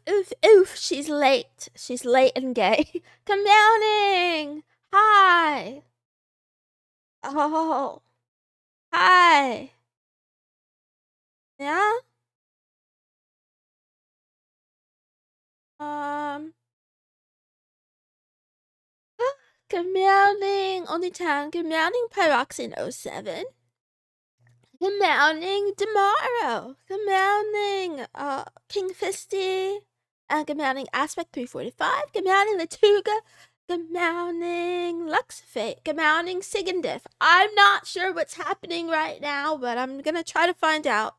Oof, oof, she's late. She's late and gay. Commoning! Hi! Oh, hi! Yeah? Um, good morning, Only-chan. Good morning, Pyroxene07. Good morning, tomorrow. Good morning, King Fisty. Good morning, Aspect 345. Good morning, Latuga. Good morning, Luxfate. Good morning, Sigandif. I'm not sure what's happening right now, but I'm gonna try to find out.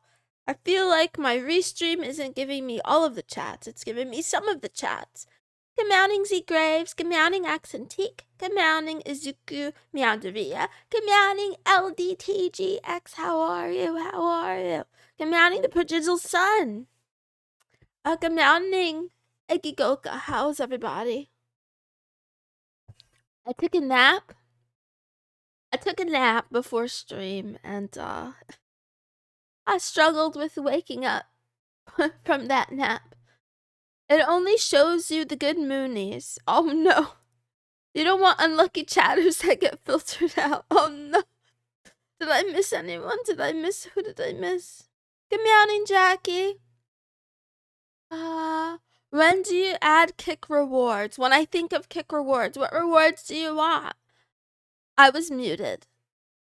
I feel like my restream isn't giving me all of the chats. It's giving me some of the chats. Good morning, Z Graves. Good morning, Accentique. Good morning, Izuku Meandaria. Good morning, LDTGX. How are you? How are you? Good morning, the prodigal sun. Good morning, Egigoka. How's everybody? I took a nap. I took a nap before stream, and I struggled with waking up from that nap. It only shows you the good moonies. Oh no. You don't want unlucky chatters that get filtered out. Oh no. Did I miss anyone? Who did I miss? Good morning, Jackie. When do you add kick rewards? When I think of kick rewards, what rewards do you want? I was muted.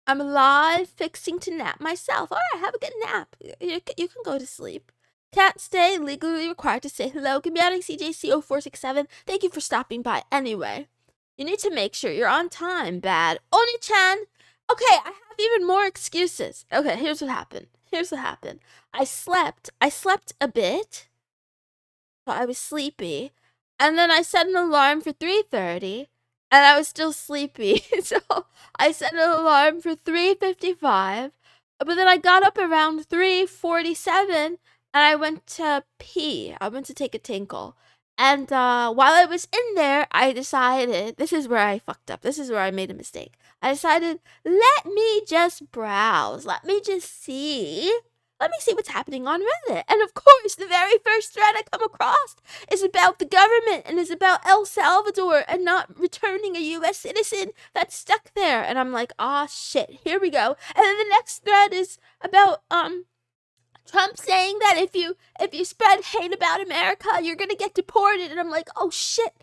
I'm alive, fixing to nap myself. Alright, have a good nap. You can go to sleep. Can't stay, legally required to say hello. Good morning, CJCO467. Thank you for stopping by anyway. You need to make sure you're on time, bad. Oni-chan! Okay, I have even more excuses. Okay, here's what happened. I slept a bit. So I was sleepy. And then I set an alarm for 3:30. And I was still sleepy. So I set an alarm for 3:55. But then I got up around 3:47. And I went to pee. I went to take a tinkle. And while I was in there, I decided, this is where I fucked up. This is where I made a mistake. I decided, let me just browse. Let me see what's happening on Reddit. And of course, the very first thread I come across is about the government and is about El Salvador and not returning a US citizen that's stuck there. And I'm like, ah, shit, here we go. And then the next thread is about, Trump saying that if you spread hate about America, you're gonna get deported. And I'm like, oh shit.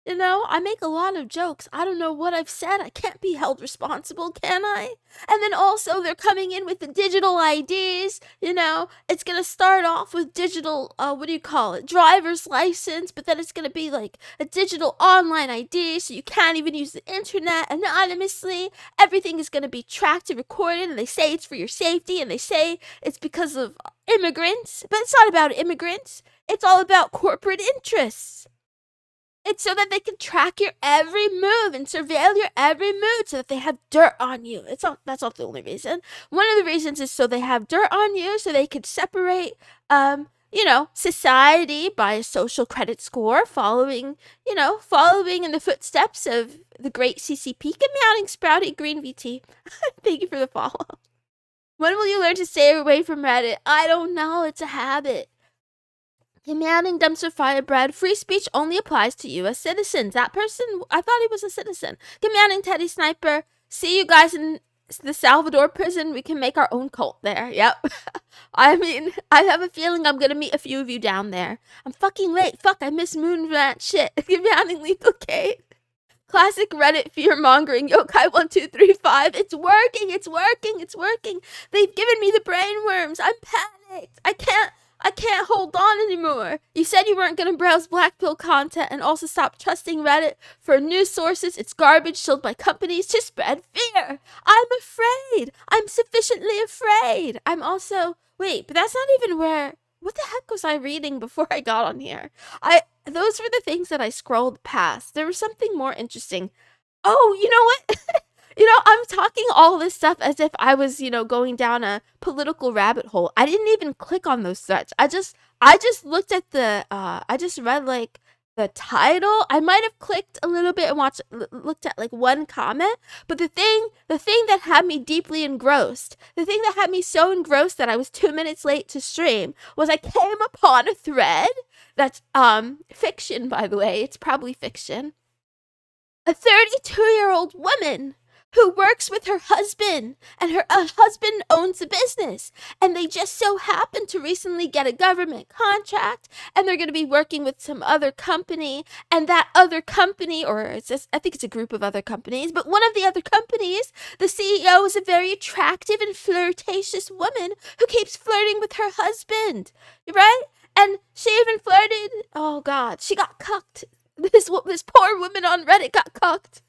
You know, I make a lot of jokes. I don't know what I've said. I can't be held responsible, can I? And then also they're coming in with the digital IDs. You know, it's gonna start off with digital, driver's license, but then it's gonna be like a digital online ID, so you can't even use the internet anonymously. Everything is gonna be tracked and recorded, and they say it's for your safety, and they say it's because of immigrants, but it's not about immigrants. It's all about corporate interests. It's so that they can track your every move and surveil your every move so that they have dirt on you. That's not the only reason. One of the reasons is so they have dirt on you so they could separate society by a social credit score, following in the footsteps of the great CCP. Good morning, Sprouty Green VT. Thank you for the follow. When will you learn to stay away from Reddit? I don't know. It's a habit. Commanding dumpster fire bread. Free speech only applies to U.S. citizens. That person, I thought he was a citizen. Commanding Teddy Sniper. See you guys in the Salvador prison. We can make our own cult there. Yep. I mean, I have a feeling I'm gonna meet a few of you down there. I'm fucking late. Fuck, I miss Moon Rat shit. Commanding Lethal Kate. Classic Reddit fear-mongering. Yokai1235. It's working. They've given me the brainworms. I'm panicked. I can't hold on anymore. You said you weren't gonna browse black pill content and also stop trusting Reddit for news sources. It's garbage sold by companies to spread fear. I'm afraid. I'm sufficiently afraid. I'm also... Wait, but that's not even where... What the heck was I reading before I got on here? Those were the things that I scrolled past. There was something more interesting. Oh, you know what? I'm talking all this stuff as if I was, going down a political rabbit hole. I didn't even click on those threads. I just looked at I just read like the title. I might have clicked a little bit and looked at like one comment, but the thing that had me deeply engrossed, the thing that had me so engrossed that I was 2 minutes late to stream was I came upon a thread that's fiction, by the way. It's probably fiction. A 32-year-old woman who works with her husband, and her husband owns a business, and they just so happen to recently get a government contract, and they're going to be working with some other company, and that other company, or I think it's a group of other companies, but one of the other companies, the CEO is a very attractive and flirtatious woman who keeps flirting with her husband, right? And she even flirted, oh God, she got cucked. This poor woman on Reddit got cucked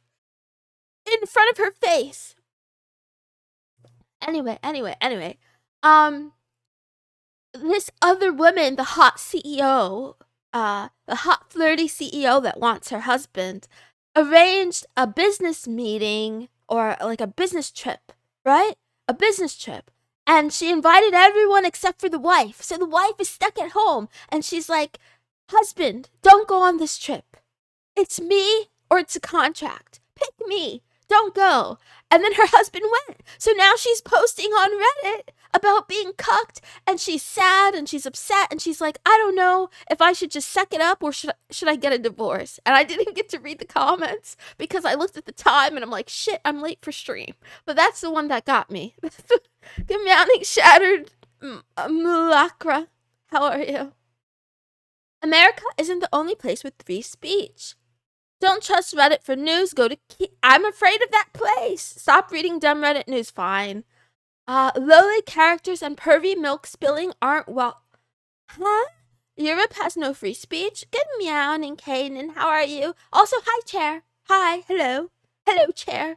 in front of her face. Anyway. This other woman, the hot CEO, the hot flirty CEO that wants her husband, arranged a business meeting or like a business trip, right? A business trip. And she invited everyone except for the wife. So the wife is stuck at home and she's like, husband, don't go on this trip. It's me or it's a contract. Pick me. Don't go. And then her husband went. So now she's posting on Reddit about being cucked, and she's sad and she's upset, and she's like, I don't know if I should just suck it up or should I get a divorce. And I didn't get to read the comments because I looked at the time and I'm like, shit, I'm late for stream. But that's the one that got me. Good morning, Shattered Mulacra. How are you? America isn't the only place with free speech. Don't trust Reddit for news. Go to I'm afraid of that place. Stop reading dumb Reddit news. Fine. Lowly characters and pervy milk spilling aren't well. Huh? Europe has no free speech. Good meowing, Kanan. How are you? Also, hi, Chair. Hi. Hello. Hello, Chair.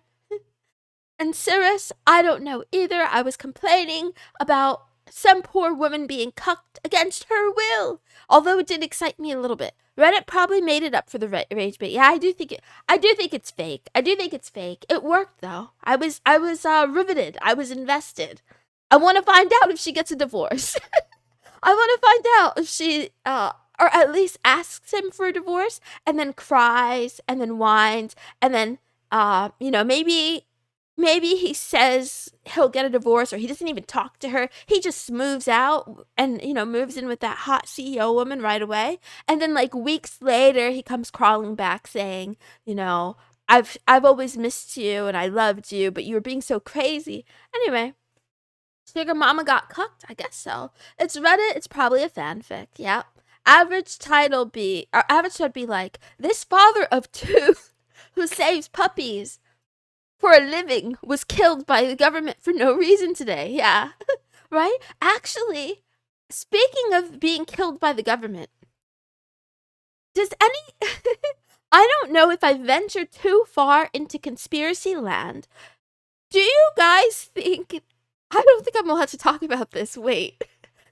And Cirrus, I don't know either. I was complaining about some poor woman being cucked against her will. Although it did excite me a little bit. Reddit probably made it up for the rage bait. Yeah, I do think it's fake. It worked though. I was riveted. I was invested. I want to find out if she gets a divorce. I want to find out if she or at least asks him for a divorce and then cries and then whines and then maybe he says he'll get a divorce or he doesn't even talk to her. He just moves out and, moves in with that hot CEO woman right away. And then like weeks later, he comes crawling back saying, I've always missed you and I loved you, but you were being so crazy. Anyway, Sugar Mama got cucked? I guess so. It's Reddit. It's probably a fanfic. Yep. Average would be like, this father of two who saves puppies for a living was killed by the government for no reason today. Yeah. Right? Actually, speaking of being killed by the government, I don't know if I ventured too far into conspiracy land. Do you guys think, I don't think I'm allowed to talk about this. Wait.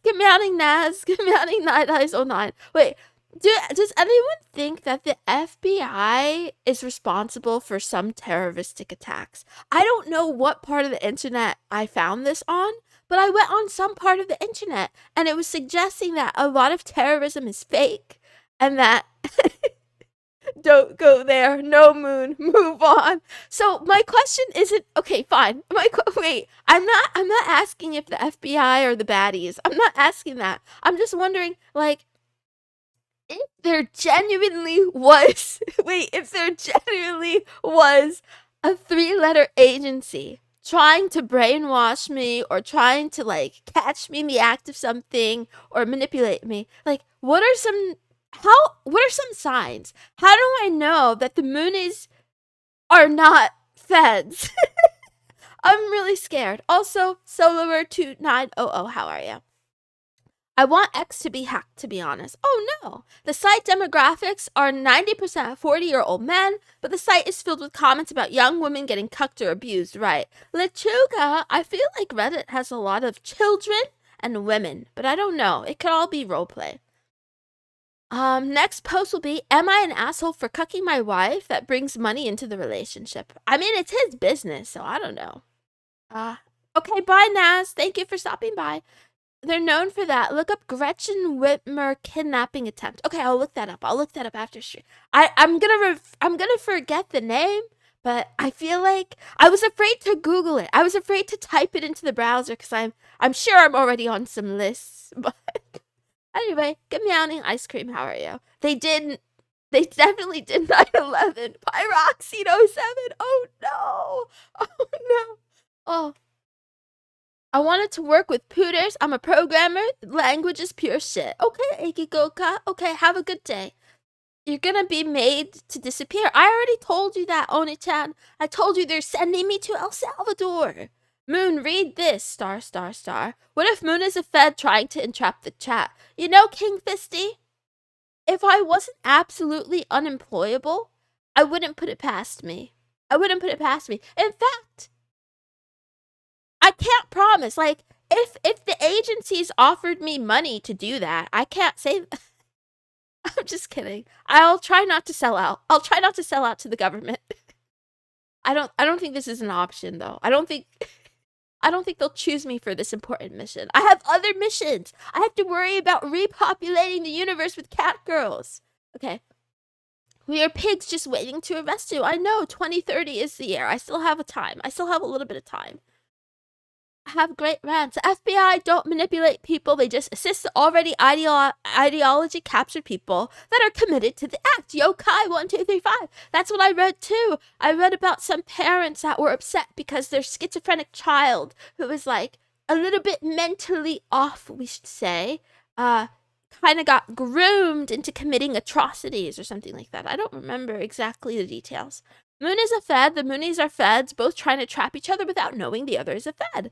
Good morning, Naz. Good morning, Night Eyes 09. Wait. Does anyone think that the FBI is responsible for some terroristic attacks? I don't know what part of the internet I found this on, but I went on some part of the internet and it was suggesting that a lot of terrorism is fake and that don't go there, no moon, move on. So my question isn't, okay, fine. Wait, I'm not asking if the FBI are the baddies. I'm not asking that. I'm just wondering, like, if there genuinely was a 3-letter agency trying to brainwash me or trying to like catch me in the act of something or manipulate me, like what are some signs? How do I know that the Moonies are not feds? I'm really scared. Also, Soloer2900, how are you? I want X to be hacked, to be honest. Oh no! The site demographics are 90% 40-year-old men, but the site is filled with comments about young women getting cucked or abused, right? Lechuga, I feel like Reddit has a lot of children and women, but I don't know. It could all be roleplay. Next post will be, am I an asshole for cucking my wife that brings money into the relationship? I mean, it's his business, so I don't know. Okay, bye, Naz. Thank you for stopping by. They're known for that. Look up Gretchen Whitmer kidnapping attempt. Okay, I'll look that up. I'll look that up after stream. I'm gonna forget the name, but I feel like I was afraid to Google it. I was afraid to type it into the browser because I'm sure I'm already on some lists. But anyway, good morning, ice cream. How are you? They definitely did 9/11. Pyroxene 07. Oh no. Oh no. Oh. I wanted to work with pooters. I'm a programmer. Language is pure shit. Okay, Ekigoka. Okay, have a good day. You're gonna be made to disappear. I already told you that, Oni-chan. I told you they're sending me to El Salvador. Moon, read this. Star, star, star. What if Moon is a Fed trying to entrap the chat? You know, King Fisty, if I wasn't absolutely unemployable, I wouldn't put it past me. I wouldn't put it past me. In fact, I can't promise. Like, if the agencies offered me money to do that, I can't say. I'm just kidding. I'll try not to sell out. I'll try not to sell out to the government. I don't think this is an option though. I don't think they'll choose me for this important mission. I have other missions. I have to worry about repopulating the universe with cat girls. Okay. We are pigs just waiting to arrest you. I know 2030 is the year. I still have a time. I still have a little bit of time. Have great rants. FBI don't manipulate people. They just assist the already ideology captured people that are committed to the act. Yokai 1235. That's what I read too. I read about some parents that were upset because their schizophrenic child, who was like a little bit mentally off, we should say, kind of got groomed into committing atrocities or something like that. I don't remember exactly the details. Moon is a Fed. The Moonies are Feds, both trying to trap each other without knowing the other is a Fed.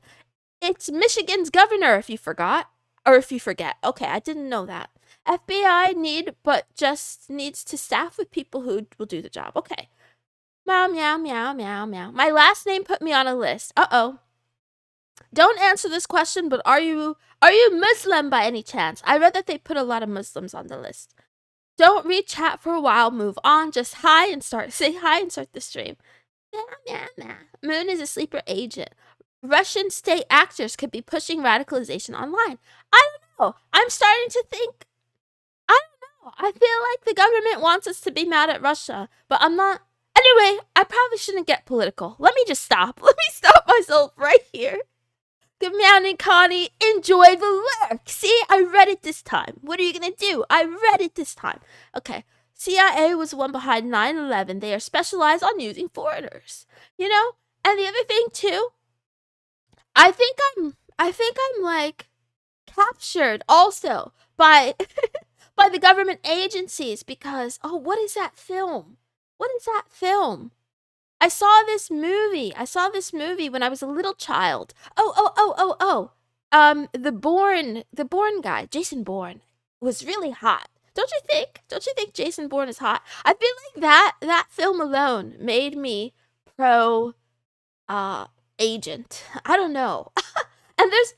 It's Michigan's governor, if you forgot. Or if you forget. Okay, I didn't know that. FBI just needs to staff with people who will do the job. Okay. Meow, meow, meow, meow, meow. My last name put me on a list. Uh-oh. Don't answer this question, but are you Muslim by any chance? I read that they put a lot of Muslims on the list. Don't read chat for a while, move on. Just say hi and start the stream. Meow, meow, meow. Moon is a sleeper agent. Russian state actors could be pushing radicalization online. I don't know. I'm starting to think. I don't know. I feel like the government wants us to be mad at Russia, but I'm not. Anyway, I probably shouldn't get political. Let me just stop. Let me stop myself right here. Good morning, Connie. Enjoy the lurk. See, I read it this time. What are you gonna do? I read it this time. Okay. CIA was the one behind 9/11. They are specialized on using foreigners. You know? And the other thing too, I think I'm like captured also by by the government agencies because what is that film? What is that film? I saw this movie when I was a little child. The Bourne guy, Jason Bourne, was really hot. Don't you think? Don't you think Jason Bourne is hot? I feel like that film alone made me pro agent. I don't know. And there's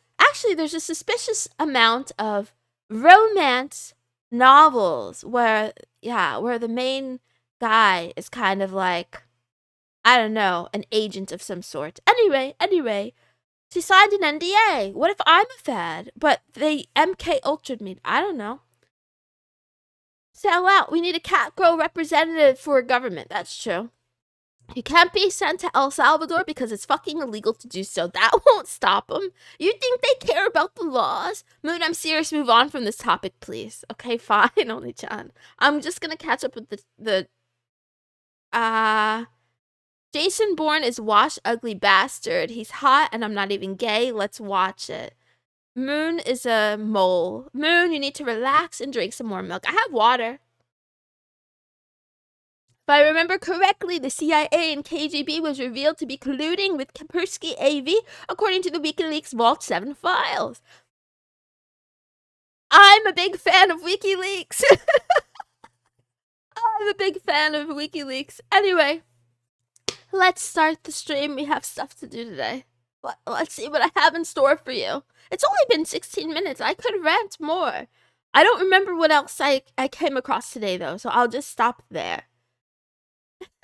a suspicious amount of romance novels where the main guy is kind of like, I don't know, an agent of some sort. Anyway, she signed an NDA. What if I'm a Fed, but they MK Ultra'd me? I don't know. Sell out. We need a cat girl representative for government. That's true. You can't be sent to El Salvador because it's fucking illegal to do so. That won't stop them. You think they care about the laws? Moon, I'm serious. Move on from this topic, please. Okay, fine, Oni-chan. I'm just gonna catch up with the Jason Bourne is wash ugly bastard. He's hot and I'm not even gay. Let's watch it. Moon is a mole. Moon, you need to relax and drink some more milk. I have water. If I remember correctly, the CIA and KGB was revealed to be colluding with Kaspersky AV, according to the WikiLeaks Vault 7 files. I'm a big fan of WikiLeaks. I'm a big fan of WikiLeaks. Anyway, let's start the stream. We have stuff to do today. Let's see what I have in store for you. It's only been 16 minutes. I could rant more. I don't remember what else I came across today, though, so I'll just stop there.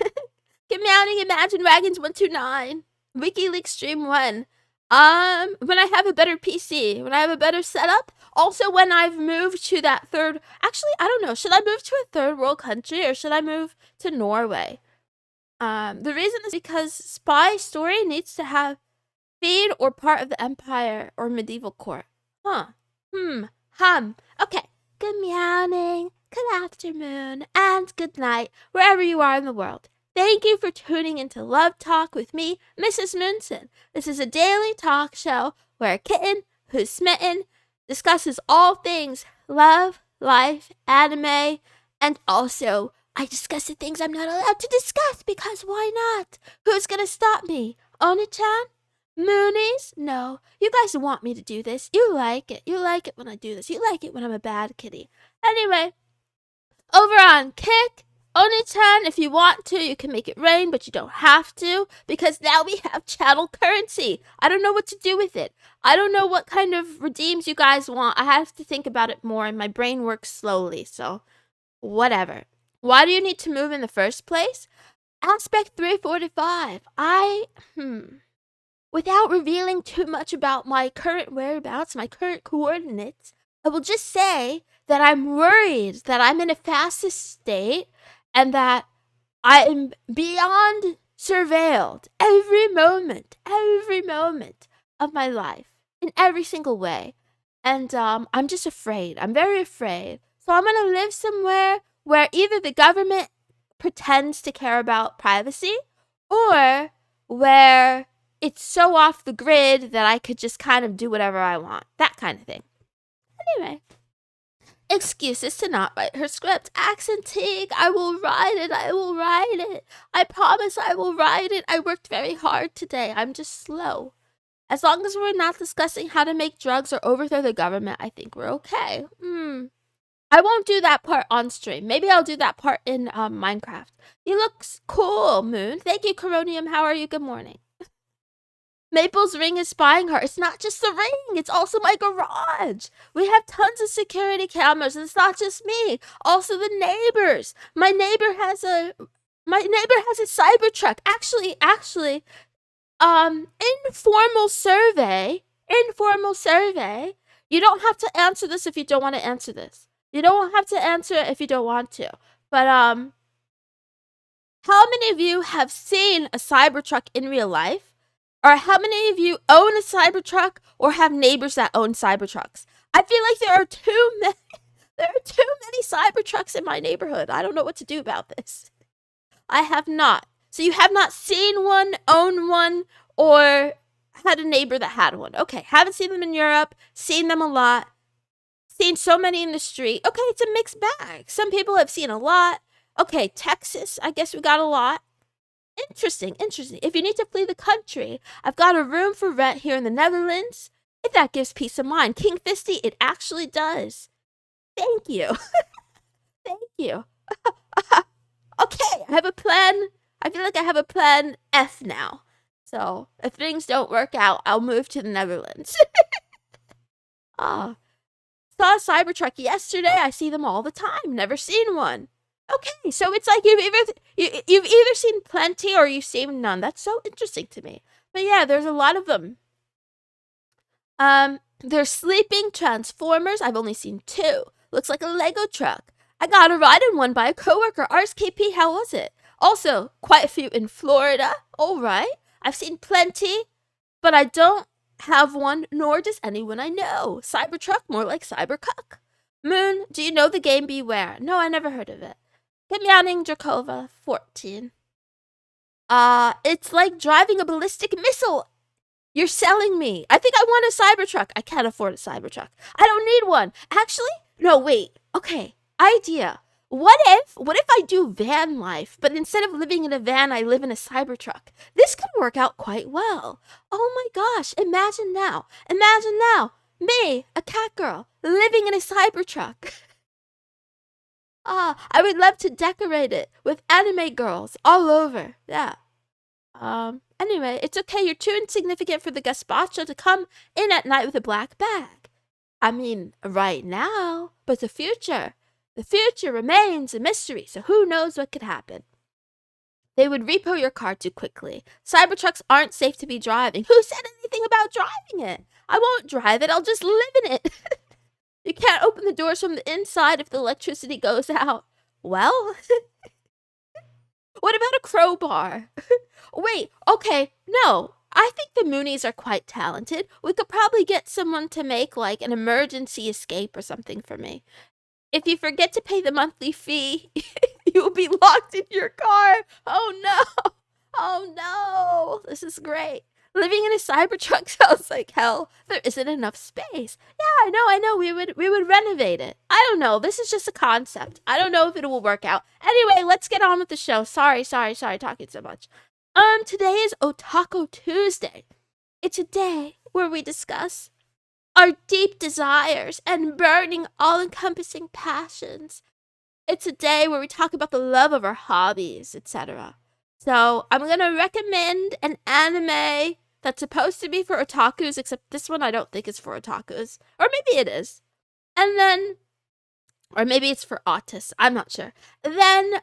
Get Meowing Imagine Dragons 129. WikiLeaks Stream 1. When I have a better PC, when I have a better setup, also when I've moved to that third, actually, I don't know, should I move to a third world country or should I move to Norway? The reason is because spy story needs to have feed or part of the empire or medieval court. Huh. Okay. Good morning, good afternoon, and good night, wherever you are in the world. Thank you for tuning into Love Talk with me, Mrs. Moonson. This is a daily talk show where a kitten who's smitten discusses all things love, life, anime, and also I discuss the things I'm not allowed to discuss because why not? Who's gonna stop me? Oni-chan? Moonies? No. You guys want me to do this. You like it. You like it when I do this. You like it when I'm a bad kitty. Anyway, over on Kick, Oni-chan, if you want to, you can make it rain, but you don't have to, because now we have channel currency. I don't know what to do with it. I don't know what kind of redeems you guys want. I have to think about it more, and my brain works slowly, so whatever. Why do you need to move in the first place? Aspect 345. Without revealing too much about my current whereabouts, my current coordinates, I will just say that I'm worried that I'm in a fastest state and that I am beyond surveilled every moment of my life in every single way. And I'm just afraid. I'm very afraid. So I'm going to live somewhere where either the government pretends to care about privacy or where it's so off the grid that I could just kind of do whatever I want. That kind of thing. Anyway. Excuses to not write her script. Accenting. I will write it. I will write it. I promise I will write it. I worked very hard today. I'm just slow. As long as we're not discussing how to make drugs or overthrow the government, I think we're okay. I won't do that part on stream. Maybe I'll do that part in Minecraft. He looks cool, Moon. Thank you, Coronium. How are you? Good morning. Maple's ring is spying her. It's not just the ring. It's also my garage. We have tons of security cameras, and it's not just me. Also the neighbors. My neighbor has a Cybertruck. Actually, informal survey. You don't have to answer this if you don't want to answer this. You don't have to answer it if you don't want to. But how many of you have seen a Cybertruck in real life? Or how many of you own a Cybertruck or have neighbors that own Cybertrucks? I feel like there are too many Cybertrucks in my neighborhood. I don't know what to do about this. I have not. So you have not seen one, owned one, or had a neighbor that had one. Okay, haven't seen them in Europe, seen them a lot, seen so many in the street. Okay, it's a mixed bag. Some people have seen a lot. Okay, Texas, I guess we got a lot. Interesting. If you need to flee the country, I've got a room for rent here in the Netherlands. If that gives peace of mind. King Fisty, it actually does. Thank you. Thank you. Okay, I have a plan. I feel like I have a plan F now. So, if things don't work out, I'll move to the Netherlands. Saw a Cybertruck yesterday. I see them all the time. Never seen one. Okay, so it's like you've either seen plenty or you've seen none. That's so interesting to me. But yeah, there's a lot of them. There's sleeping Transformers. I've only seen 2. Looks like a Lego truck. I got a ride in one by a coworker. RSKP, how was it? Also, quite a few in Florida. All right. I've seen plenty, but I don't have one, nor does anyone I know. Cybertruck, more like Cybercuck. Moon, do you know the game Beware? No, I never heard of it. Kemyaning Drakova, 14. It's like driving a ballistic missile. You're selling me. I think I want a Cybertruck. I can't afford a Cybertruck. I don't need one. Actually, no, wait. Okay, idea. What if I do van life, but instead of living in a van, I live in a Cybertruck? This could work out quite well. Oh my gosh, imagine now. Me, a cat girl, living in a Cybertruck. I would love to decorate it with anime girls all over. Yeah. Anyway, it's okay. You're too insignificant for the gazpacho to come in at night with a black bag. I mean, right now, but the future remains a mystery, so who knows what could happen. They would repo your car too quickly. Cybertrucks aren't safe to be driving. Who said anything about driving it? I won't drive it. I'll just live in it. You can't open the doors from the inside if the electricity goes out. Well, what about a crowbar? Wait, okay, no. I think the Moonies are quite talented. We could probably get someone to make, like, an emergency escape or something for me. If you forget to pay the monthly fee, you will be locked in your car. Oh, no. Oh, no. This is great. Living in a Cybertruck sounds like hell. There isn't enough space. Yeah, I know. We would renovate it. I don't know. This is just a concept. I don't know if it will work out. Anyway, let's get on with the show. Sorry talking so much. Today is Otaku Tuesday. It's a day where we discuss our deep desires and burning, all-encompassing passions. It's a day where we talk about the love of our hobbies, etc. So I'm going to recommend an anime that's supposed to be for otakus, except this one I don't think is for otakus. Or maybe it is. And then, or maybe it's for autists. I'm not sure. Then,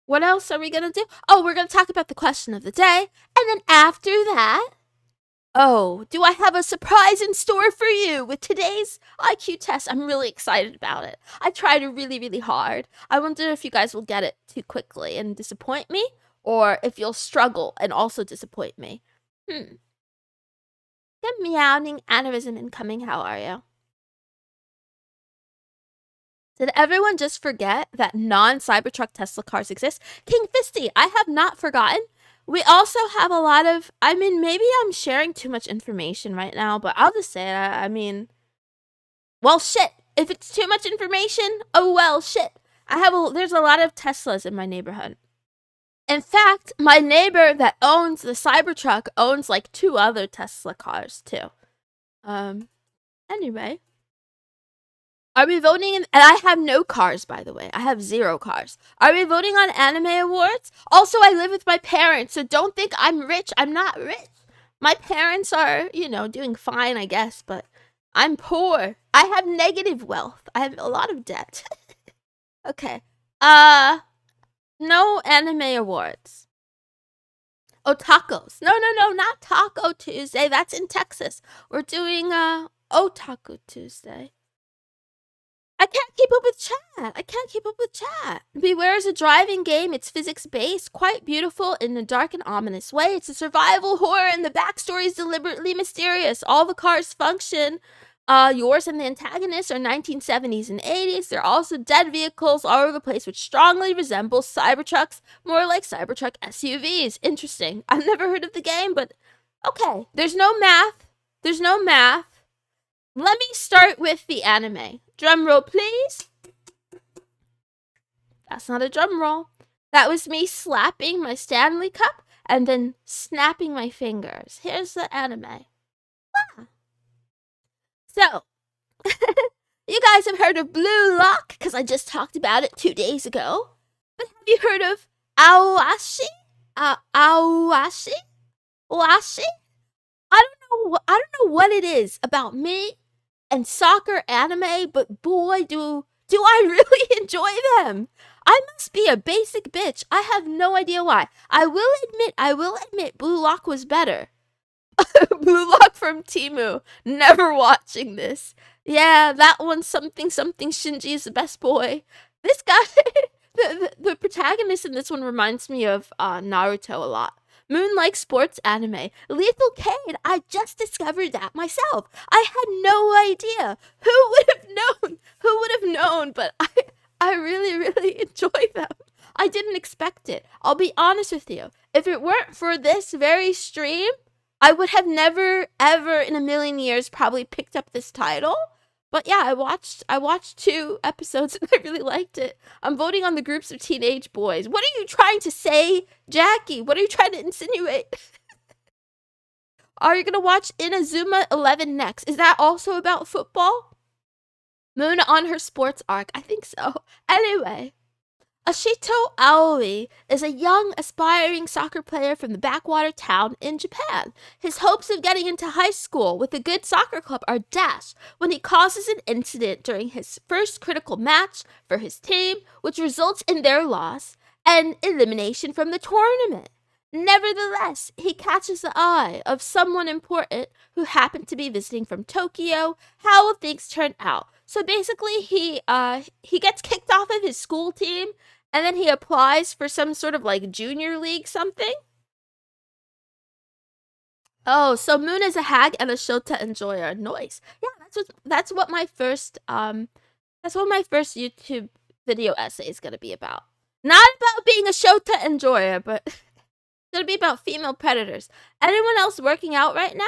what else are we going to do? Oh, we're going to talk about the question of the day. And then after that, oh, do I have a surprise in store for you with today's IQ test? I'm really excited about it. I tried really, really hard. I wonder if you guys will get it too quickly and disappoint me, or if you'll struggle and also disappoint me. Good meowing aneurysm incoming. How are you? Did everyone just forget that non-Cybertruck Tesla cars exist? King Fisty, I have not forgotten. We also have a lot of, maybe I'm sharing too much information right now, but I'll just say it. Well, shit. If it's too much information, oh well, shit. There's a lot of Teslas in my neighborhood. In fact, my neighbor that owns the Cybertruck owns like 2 other Tesla cars too. Anyway. Are we voting and I have no cars, by the way. I have 0 cars. Are we voting on anime awards? Also, I live with my parents, so don't think I'm rich. I'm not rich. My parents are, doing fine, I guess, but I'm poor. I have negative wealth. I have a lot of debt. Okay. No anime awards. Otakos. No, not Taco Tuesday. That's in Texas. We're doing, Otaku Tuesday. I can't keep up with chat. Beware is a driving game. It's physics-based, quite beautiful in a dark and ominous way. It's a survival horror, and the backstory is deliberately mysterious. All the cars function. Yours and the antagonist are 1970s and 80s. There are also dead vehicles all over the place, which strongly resembles Cybertrucks, more like Cybertruck SUVs. Interesting. I've never heard of the game, but okay. There's no math. Let me start with the anime. Drum roll, please. That's not a drum roll. That was me slapping my Stanley Cup and then snapping my fingers. Here's the anime. Ah. So, you guys have heard of Blue Lock, because I just talked about it 2 days ago. But have you heard of Aoashi? Aoashi? Washi? I don't know what it is about me and soccer anime, but boy, do I really enjoy them. I must be a basic bitch. I have no idea why. I will admit Blue Lock was better. Blue Lock from Temu. Never watching this. Yeah, that one's something Shinji is the best boy. This guy, the protagonist in this one reminds me of Naruto a lot. Moon likes sports anime. Lethal Kane, I just discovered that myself. I had no idea. Who would have known? But I really, really enjoy them. I didn't expect it. I'll be honest with you. If it weren't for this very stream, I would have never, ever in a million years probably picked up this title. But yeah, I watched 2 episodes and I really liked it. I'm voting on the groups of teenage boys. What are you trying to say, Jackie? What are you trying to insinuate? Are you gonna watch Inazuma 11 next? Is that also about football? Moon on her sports arc. I think so. Anyway. Ashito Aoi is a young, aspiring soccer player from the backwater town in Japan. His hopes of getting into high school with a good soccer club are dashed when he causes an incident during his first critical match for his team, which results in their loss. and elimination from the tournament. Nevertheless, he catches the eye of someone important who happened to be visiting from Tokyo. How will things turn out? So basically, he gets kicked off of his school team, and then he applies for some sort of like junior league something. Oh, so Moon is a hag and a Shota enjoyer. Nice. Yeah, that's what my first YouTube video essay is gonna be about. Not about being a Shota enjoyer, but it's gonna be about female predators. Anyone else working out right now?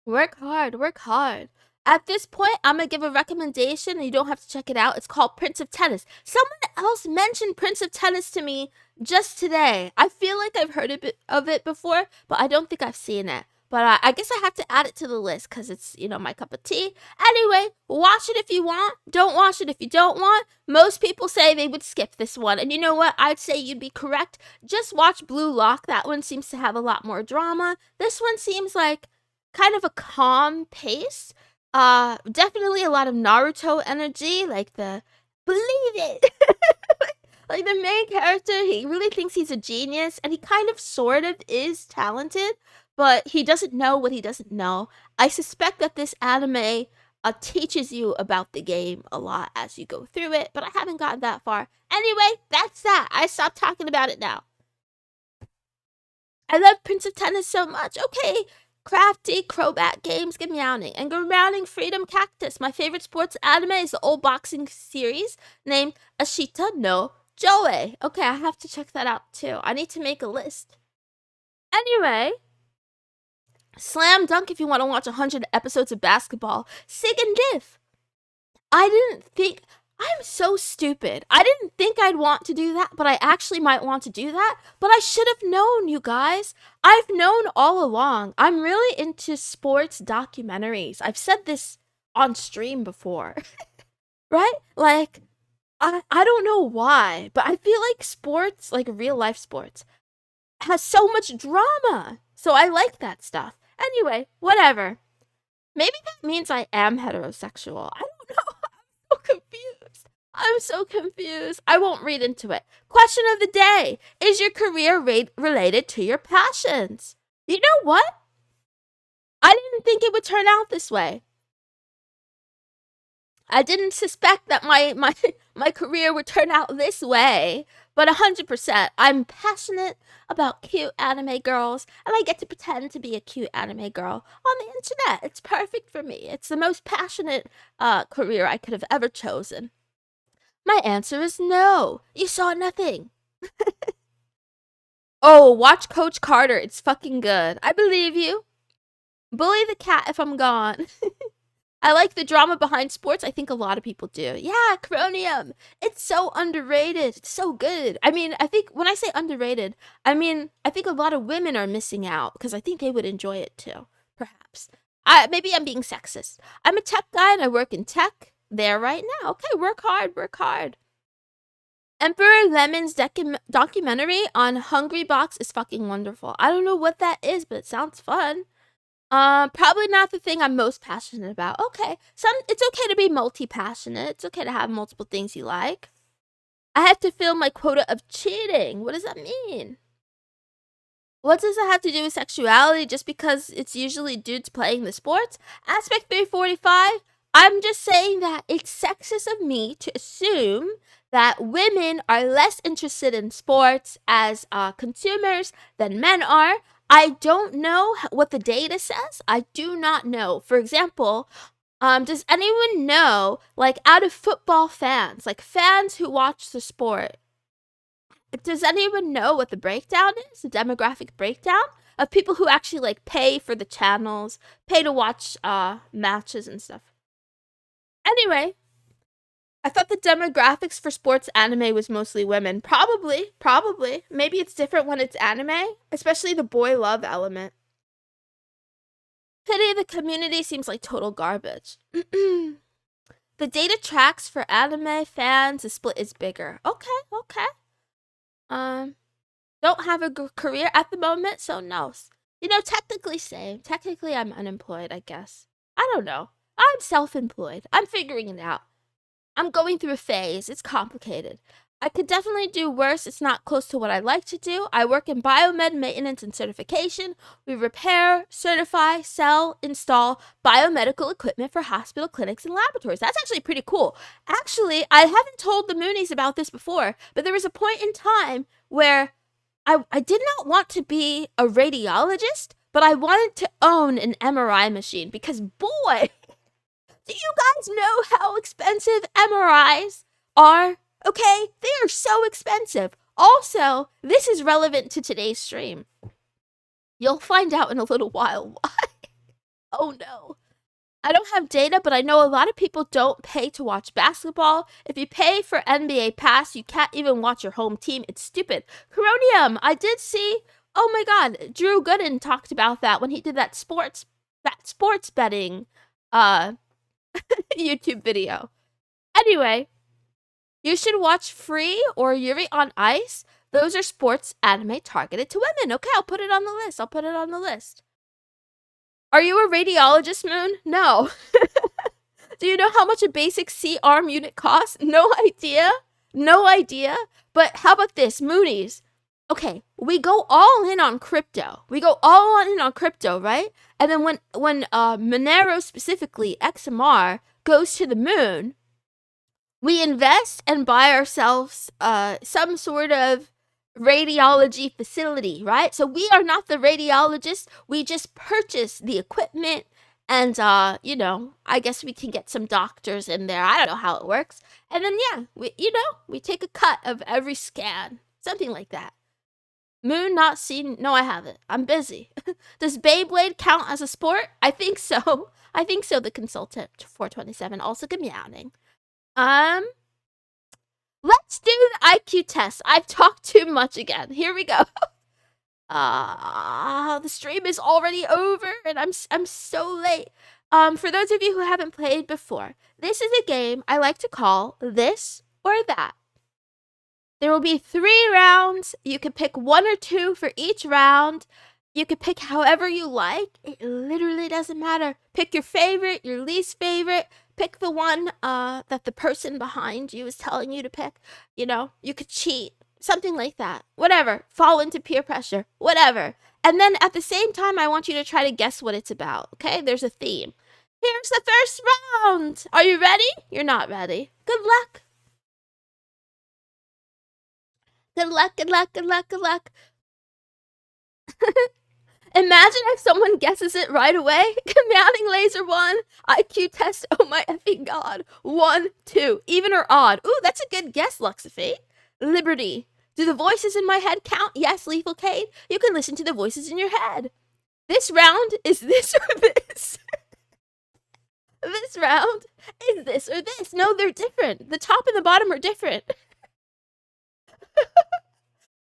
Work hard, work hard. At this point, I'm gonna give a recommendation and you don't have to check it out. It's called Prince of Tennis. Someone else mentioned Prince of Tennis to me just today. I feel like I've heard of it before, but I don't think I've seen it. But I guess I have to add it to the list because it's, my cup of tea. Anyway, watch it if you want. Don't watch it if you don't want. Most people say they would skip this one. And you know what? I'd say you'd be correct. Just watch Blue Lock. That one seems to have a lot more drama. This one seems like kind of a calm pace. Definitely a lot of Naruto energy, like the believe it. Like the main character, he really thinks he's a genius, and he kind of sort of is talented, but he doesn't know what he doesn't know. I suspect that this anime teaches you about the game a lot as you go through it, but I haven't gotten that far. Anyway, that's that. I stopped talking about it now. I love Prince of Tennis so much. Okay, crafty Crobat games, get meowing. And Grounding Freedom Cactus. My favorite sports anime is the old boxing series named Ashita no Joe. Okay, I have to check that out too. I need to make a list. Anyway, Slam Dunk if you want to watch 100 episodes of basketball. Sig and Diff. I'm so stupid. I didn't think I'd want to do that, but I actually might want to do that. But I should have known, you guys. I've known all along. I'm really into sports documentaries. I've said this on stream before. Right? Like, I don't know why, but I feel like sports, like real life sports, has so much drama. So I like that stuff. Anyway, whatever. Maybe that means I am heterosexual. I don't know. I'm so confused. I won't read into it. Question of the day. Is your career related to your passions? You know what? I didn't think it would turn out this way. I didn't suspect that my career would turn out this way. But 100%, I'm passionate about cute anime girls, and I get to pretend to be a cute anime girl on the internet. It's perfect for me. It's the most passionate career I could have ever chosen. My answer is no. You saw nothing. Oh, watch Coach Carter. It's fucking good. I believe you. Bully the cat if I'm gone. I like the drama behind sports. I think a lot of people do. Yeah, Cronium. It's so underrated. It's so good. I mean, I think when I say underrated, I think a lot of women are missing out because I think they would enjoy it too, perhaps. Maybe I'm being sexist. I'm a tech guy and I work in tech. There right now. Okay, work hard, work hard. Emperor Lemon's documentary on Hungry Box is fucking wonderful. I don't know what that is, but it sounds fun. Probably not the thing I'm most passionate about. Okay, it's okay to be multi-passionate. It's okay to have multiple things you like. I have to fill my quota of cheating. What does that mean? What does it have to do with sexuality just because it's usually dudes playing the sports? Aspect 345, I'm just saying that it's sexist of me to assume that women are less interested in sports as consumers than men are. I don't know what the data says. I do not know. For example, does anyone know, like, out of football fans, like fans who watch the sport, does anyone know what the breakdown is, the demographic breakdown of people who actually, like, pay for the channels, pay to watch matches and stuff? Anyway, I thought the demographics for sports anime was mostly women. Probably. Maybe it's different when it's anime, especially the boy love element. Pity the community seems like total garbage. The data tracks for anime fans, the split is bigger. Okay. Don't have a career at the moment, so no. Technically same. Technically I'm unemployed, I guess. I don't know. I'm self-employed. I'm figuring it out. I'm going through a phase. It's complicated. I could definitely do worse. It's not close to what I like to do. I work in biomed maintenance and certification. We repair, certify, sell, install biomedical equipment for hospital clinics and laboratories. That's actually pretty cool. Actually, I haven't told the Moonies about this before, but there was a point in time where I did not want to be a radiologist, but I wanted to own an MRI machine because, boy, do you guys know how expensive MRIs are? Okay, they are so expensive. Also, this is relevant to today's stream. You'll find out in a little while why. Oh no. I don't have data, but I know a lot of people don't pay to watch basketball. If you pay for NBA Pass, you can't even watch your home team. It's stupid. Coronium, I did see. Oh my God, Drew Gooden talked about that when he did that sports betting YouTube video. Anyway, you should watch Free or Yuri on Ice. Those are sports anime targeted to women. Okay, I'll put it on the list. Are you a radiologist, Moon? No. Do you know how much a basic C-arm unit costs? No idea. But how about this, Moonies? Okay, we go all in on crypto. Right? And then when Monero, specifically XMR, goes to the moon, we invest and buy ourselves some sort of radiology facility, right? So we are not the radiologist. We just purchase the equipment and, I guess we can get some doctors in there. I don't know how it works. And then, we take a cut of every scan, something like that. Moon not seen. No, I haven't. I'm busy. Does Beyblade count as a sport? I think so. The consultant 427 also good meowing. Let's do the IQ test. I've talked too much again. Here we go. The stream is already over and I'm so late. For those of you who haven't played before, this is a game I like to call This or That. There will be 3 rounds. You can pick 1 or 2 for each round. You can pick however you like. It literally doesn't matter. Pick your favorite, your least favorite. Pick the one that the person behind you is telling you to pick. You could cheat. Something like that. Whatever. Fall into peer pressure. Whatever. And then at the same time, I want you to try to guess what it's about. Okay? There's a theme. Here's the first round. Are you ready? You're not ready. Good luck. Good luck. Imagine if someone guesses it right away. Commanding laser 1. IQ test. Oh my effing god. 1, 2. Even or odd. Ooh, that's a good guess, Luxafate. Liberty. Do the voices in my head count? Yes, Lethal Cade. You can listen to the voices in your head. This round is this or this. This round is this or this. No, they're different. The top and the bottom are different.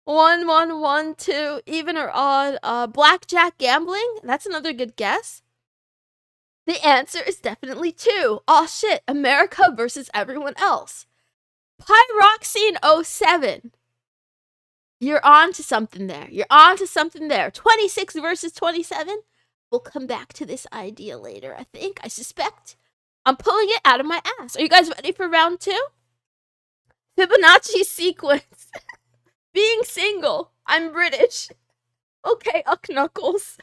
1, 1, 1, 2, even or odd. Blackjack gambling. That's another good guess. The answer is definitely 2. Aw shit. America versus everyone else. Pyroxene 07. You're on to something there. 26 versus 27. We'll come back to this idea later, I suspect. I'm pulling it out of my ass. Are you guys ready for round 2? Fibonacci sequence. Being single. I'm British. Okay, Uck Knuckles.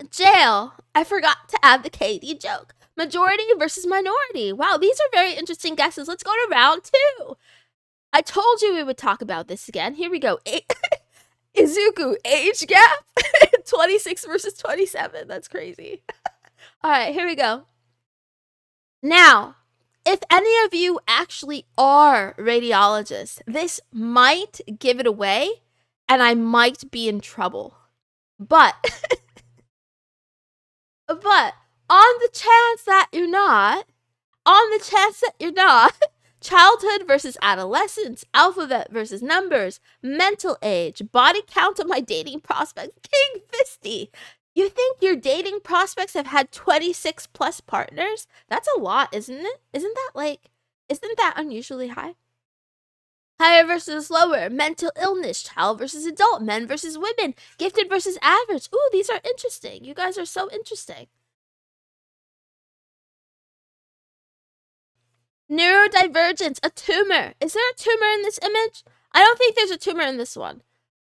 Jail. I forgot to add the KD joke. Majority versus minority. Wow, these are very interesting guesses. Let's go to round 2. I told you we would talk about this again. Here we go. Izuku, age gap. 26 versus 27. That's crazy. All right, here we go. Now, if any of you actually are radiologists, this might give it away and I might be in trouble. But on the chance that you're not, childhood versus adolescence, alphabet versus numbers, mental age, body count of my dating prospects, King Fisty. You think your dating prospects have had 26 plus partners? That's a lot, isn't it? Isn't that unusually high? Higher versus lower, mental illness, child versus adult, men versus women, gifted versus average. Ooh, these are interesting. You guys are so interesting. Neurodivergence, a tumor. Is there a tumor in this image? I don't think there's a tumor in this one.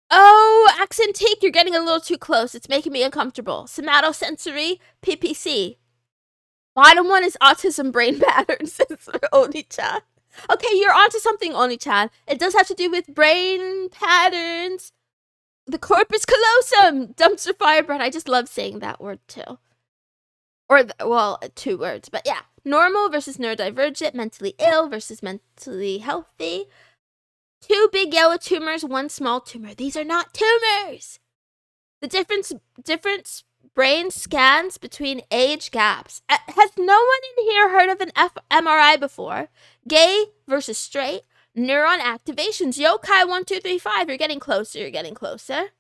Oh, accentique, you're getting a little too close. It's making me uncomfortable. Somatosensory, PPC. Bottom one is autism brain patterns. It's Oni-chan. Okay, you're onto something, Oni-chan. It does have to do with brain patterns. The corpus callosum, dumpster fire bread. I just love saying that word too. Or, well, 2 words, but yeah. Normal versus neurodivergent, mentally ill versus mentally healthy. 2 big yellow tumors, 1 small tumor. These are not tumors. The different brain scans between age gaps. Has no one in here heard of an MRI before? Gay versus straight. Neuron activations. Yokai 1, 2, 3, 5. You're getting closer. You're getting closer.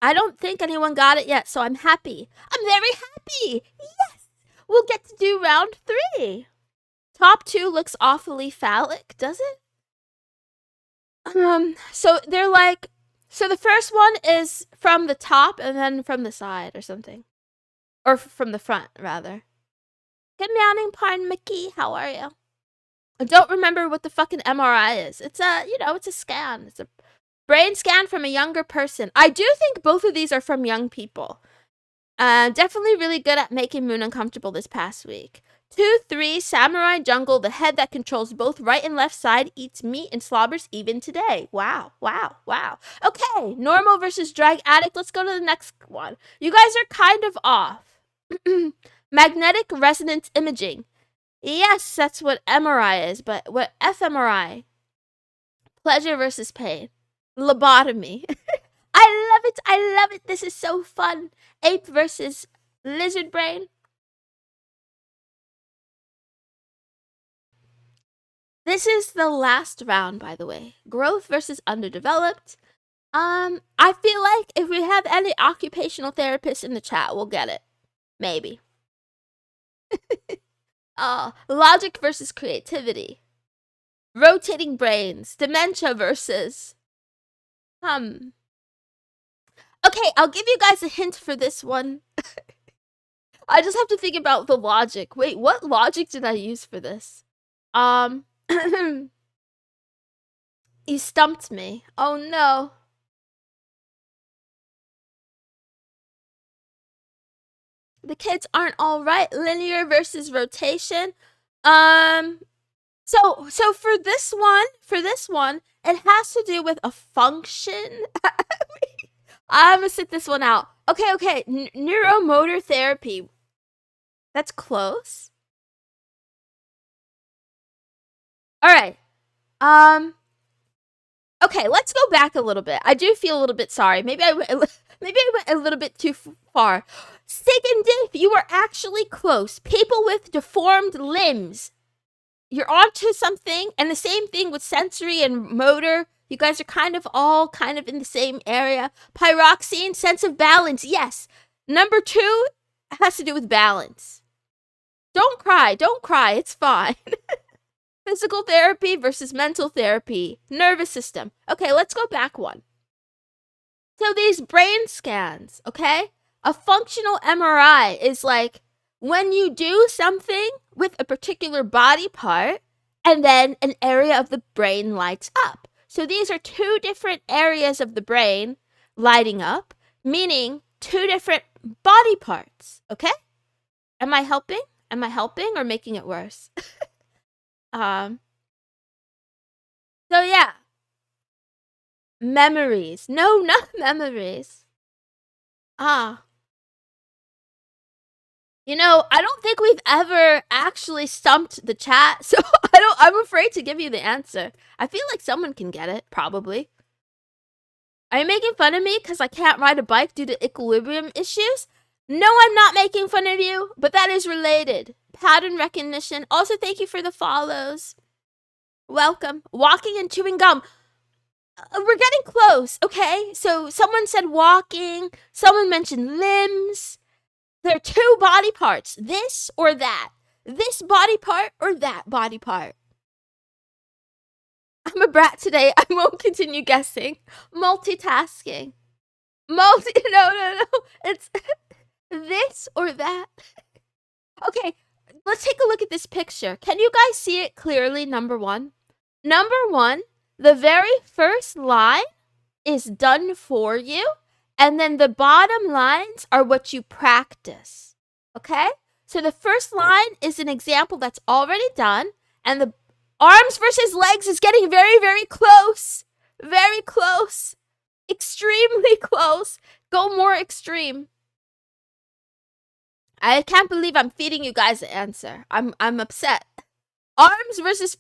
I don't think anyone got it yet, so I'm happy. I'm very happy. Yes. We'll get to do round 3. Top 2 looks awfully phallic, does it? So they're like, so the first one is from the top and then from the side or something. Or from the front, rather. Good morning, Pine Mickey. How are you? I don't remember what the fucking MRI is. It's a, it's a scan. It's a brain scan from a younger person. I do think both of these are from young people. Definitely really good at making Moon uncomfortable this past week. 2, 3, Samurai Jungle, the head that controls both right and left side, eats meat and slobbers even today. Wow, wow, wow. Okay, normal versus drag addict. Let's go to the next one. You guys are kind of off. Magnetic resonance imaging. Yes, that's what MRI is, but what fMRI? Pleasure versus pain. Lobotomy. I love it. I love it. This is so fun. Ape versus lizard brain. This is the last round, by the way. Growth versus underdeveloped. I feel like if we have any occupational therapists in the chat, we'll get it. Maybe. Logic versus creativity. Rotating brains. Dementia versus... Okay, I'll give you guys a hint for this one. I just have to think about the logic. Wait, what logic did I use for this? You stumped me. Oh no. The kids aren't all right. Linear versus rotation. So for this one, it has to do with a function. I'm gonna sit this one out. Okay. Neuromotor therapy. That's close. All right. Okay, let's go back a little bit. I do feel a little bit sorry. Maybe I went a little bit too far. Sig and Diff, you were actually close. People with deformed limbs. You're onto something, and the same thing with sensory and motor. You guys are all in the same area. Pyroxene, sense of balance. Yes. Number 2 has to do with balance. Don't cry. It's fine. Physical therapy versus mental therapy. Nervous system. Okay, let's go back one. So these brain scans, okay? A functional MRI is like when you do something with a particular body part and then an area of the brain lights up. So these are 2 different areas of the brain lighting up, meaning 2 different body parts, okay? Am I helping? Or making it worse? So yeah. Memories. No, not memories. I don't think we've ever actually stumped the chat, so I'm afraid to give you the answer. I feel like someone can get it, probably. Are you making fun of me because I can't ride a bike due to equilibrium issues? No, I'm not making fun of you, but that is related. Pattern recognition. Also, thank you for the follows. Welcome. Walking and chewing gum. We're getting close, okay? So someone said walking. Someone mentioned limbs. There are 2 body parts. This or that. This body part or that body part. I'm a brat today. I won't continue guessing. Multitasking. No. It's this or that. Okay, let's take a look at this picture. Can you guys see it clearly, number one? Number one, the very first line is done for you, and then the bottom lines are what you practice, okay? So the first line is an example that's already done, and the arms versus legs is getting very, very close. Very close. Extremely close. Go more extreme. I can't believe I'm feeding you guys the answer. I'm upset. Arms versus...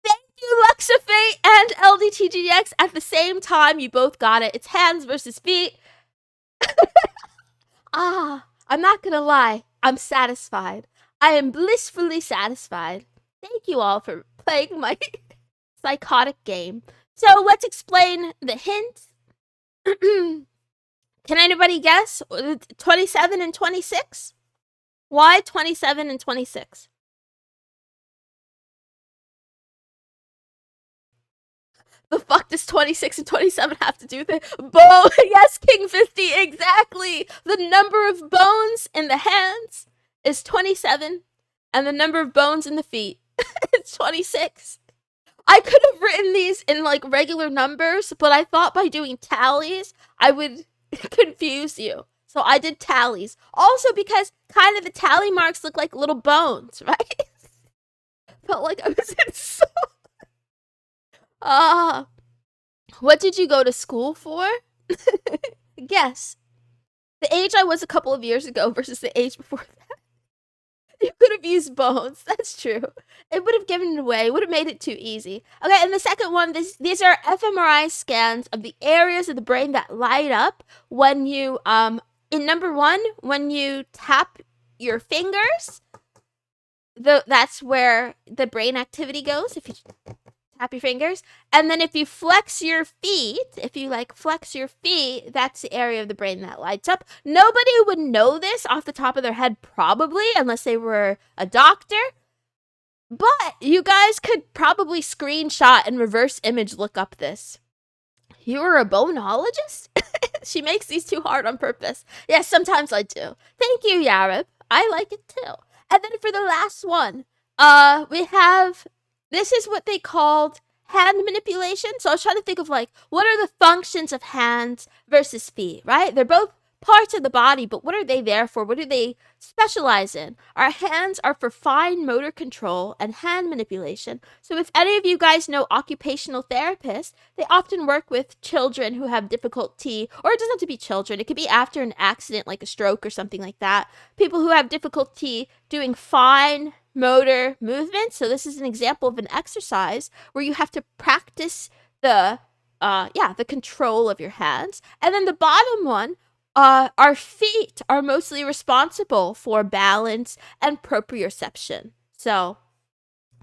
Thank you, Luxafate and LDTGX. At the same time, you both got it. It's hands versus feet. I'm not gonna lie. I'm satisfied. I am blissfully satisfied. Thank you all for playing my psychotic game. So let's explain the hint. Can anybody guess? 27 and 26? Why 27 and 26? The fuck does 26 and 27 have to do with it? Bone! Yes, King 50, exactly! The number of bones in the hands is 27, and the number of bones in the feet is 26. I could have written these in like regular numbers, but I thought by doing tallies, I would confuse you. So I did tallies. Also because kind of the tally marks look like little bones, right? Felt like I was in so... what did you go to school for? Guess. The age I was a couple of years ago versus the age before that. You could have used bones. That's true. It would have given it away. It would have made it too easy. Okay, and the second one, these are fMRI scans of the areas of the brain that light up when you, in number one, when you tap your fingers, that's where the brain activity goes. If you tap your fingers, and then if you flex your feet, that's the area of the brain that lights up. Nobody would know this off the top of their head, probably, unless they were a doctor. But you guys could probably screenshot and reverse image look up this. You were a boneologist? She makes these too hard on purpose. Yes, sometimes I do. Thank you, Yarib. I like it too. And then for the last one, we have... This is what they called hand manipulation. So I was trying to think of like, what are the functions of hands versus feet, right? They're both parts of the body, but what are they there for? What do they specialize in? Our hands are for fine motor control and hand manipulation. So if any of you guys know occupational therapists, they often work with children who have difficulty, or it doesn't have to be children. It could be after an accident like a stroke or something like that. People who have difficulty doing fine motor movement. So this is an example of an exercise where you have to practice the control of your hands. And then the bottom one, our feet are mostly responsible for balance and proprioception. So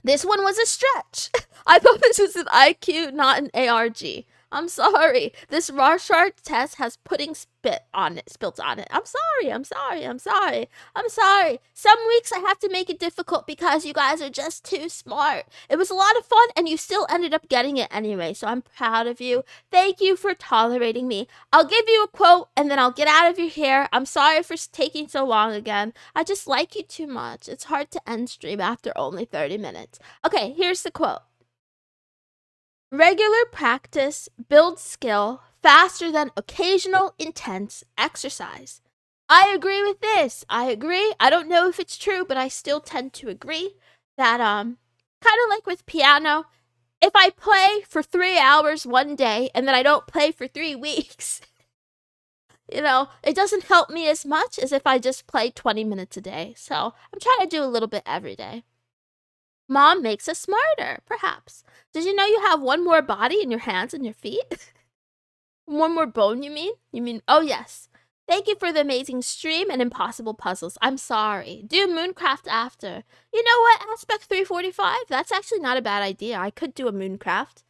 this one was a stretch. I thought this was an IQ, not an ARG. I'm sorry. This Rorschach test has pudding spilt on it. I'm sorry. Some weeks I have to make it difficult because you guys are just too smart. It was a lot of fun and you still ended up getting it anyway, so I'm proud of you. Thank you for tolerating me. I'll give you a quote and then I'll get out of your hair. I'm sorry for taking so long again. I just like you too much. It's hard to end stream after only 30 minutes. Okay, here's the quote. Regular practice builds skill faster than occasional intense exercise. I agree with this. I agree. I don't know if it's true, but I still tend to agree that kind of like with piano, if I play for 3 hours one day and then I don't play for 3 weeks, you know, it doesn't help me as much as if I just play 20 minutes a day. So I'm trying to do a little bit every day. Mom makes us smarter, perhaps. Did you know you have one more body in your hands and your feet? One more bone, you mean? Oh yes. Thank you for the amazing stream and impossible puzzles. I'm sorry. Do Mooncraft after. You know what, Aspect 345? That's actually not a bad idea. I could do a Mooncraft.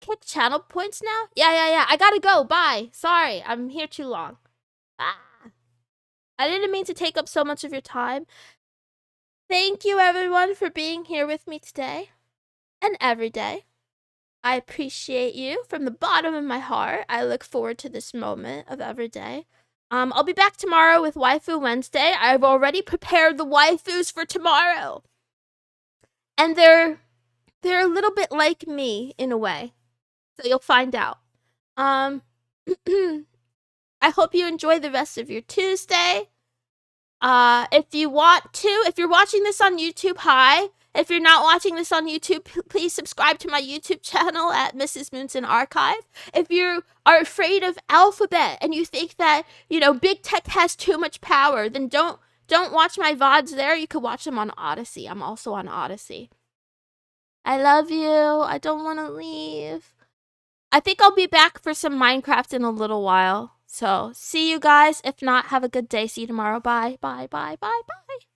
Kick channel points now? Yeah. I gotta go. Bye. Sorry, I'm here too long. I didn't mean to take up so much of your time. Thank you, everyone, for being here with me today and every day. I appreciate you from the bottom of my heart. I look forward to this moment of every day. I'll be back tomorrow with Waifu Wednesday. I've already prepared the waifus for tomorrow. And they're a little bit like me in a way. So you'll find out. I hope you enjoy the rest of your Tuesday. If you're watching this on YouTube, hi. If you're not watching this on YouTube, please subscribe to my YouTube channel at Mrs. Moonson Archive. If you are afraid of alphabet and you think that, big tech has too much power, then don't watch my VODs there. You could watch them on Odyssey. I'm also on Odyssey. I love you. I don't want to leave. I think I'll be back for some Minecraft in a little while. So, see you guys. If not, have a good day. See you tomorrow. Bye, bye, bye, bye, bye.